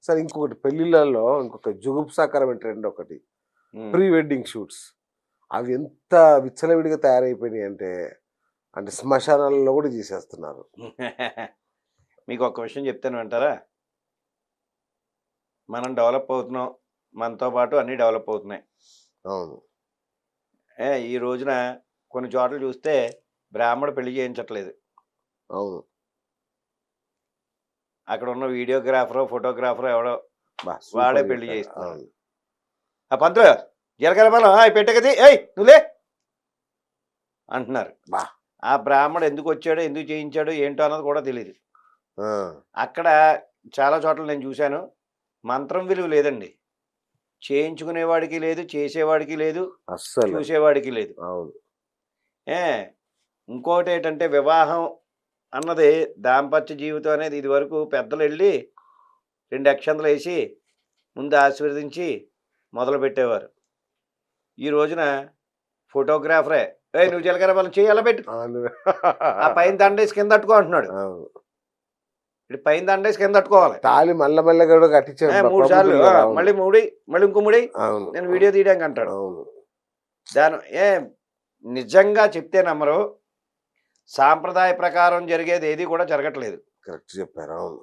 సరే ఇంకొకటి పెళ్ళిళ్ళలో ఇంకొక జుగుప్సాకరమైన ట్రెండ్ ఒకటి ప్రీ వెడ్డింగ్ షూట్స్. అవి ఎంత విచ్చలవిడిగా తయారైపోయినాయి అంటే, అంటే శ్మశానాలలో కూడా చేసేస్తున్నారు. మీకు ఒక విషయం చెప్తాను వింటారా? మనం డెవలప్ అవుతున్నాం. మనతో పాటు అన్నీ డెవలప్ అవుతున్నాయి. అవును. ఈ రోజున కొన్ని చోట్ల చూస్తే బ్రాహ్మడు పెళ్లి చేయించట్లేదు. అవును. అక్కడ ఉన్న వీడియోగ్రాఫరో, ఫోటోగ్రాఫరో ఎవడో బా! వాడే సూపర్ పెళ్లి చెప్పారు. చేయిస్తున్నాడు. అవును. ఆ పంతులు జీలకర్ర బెల్లం అయి పెట్టే కది ఏయ్ నువ్వులే అంటున్నారు. బా! ఆ బ్రాహ్మడు ఎందుకు వచ్చాడో, ఎందుకు చేయించాడో ఏంటో అన్నది కూడా తెలీదు. ఆ! అక్కడ చాలా చోట్ల నేను చూశాను. మంత్రం విలువ లేదండి. చేయించుకునేవాడికి లేదు, చేసేవాడికి లేదు, అస్సలు. చూసేవాడికి లేదు. అవును. ఏ ఇంకోటేటంటే వివాహం అన్నది దాంపత్య జీవితం అనేది ఇదివరకు పెద్దలెళ్ళి 2 అక్షంతలేసి ముందు ఆశీర్వదించి మొదలుపెట్టేవారు. ఈ రోజున ఫోటోగ్రాఫరే "ఏయ్! నువ్వు జీలకర్ర బెల్లం చెయ్యి అలా పెట్టు. అవును. ఆ పైన దండేసి కింద అట్టుకో" అంటున్నాడు. అవును. ఈడు పైన దండేసి కింద అట్టుకోవాలి. తాళి మెల్లమెల్లగా కూడా కట్టించే 3 సార్లు ప్రభుతులు కదా! అవును. మళ్ళీ ముడెయ్, మళ్ళీ ఇంకో ముడెయ్, అవును. నేను వీడియో తీయడానికి అంటాడు. అవును. నిజంగా చెప్తే నమ్మరు. సాంప్రదాయ ప్రకారం జరిగేది ఏది కూడా జరగట్లేదు. కరెక్ట్ చెప్పారు. అవును.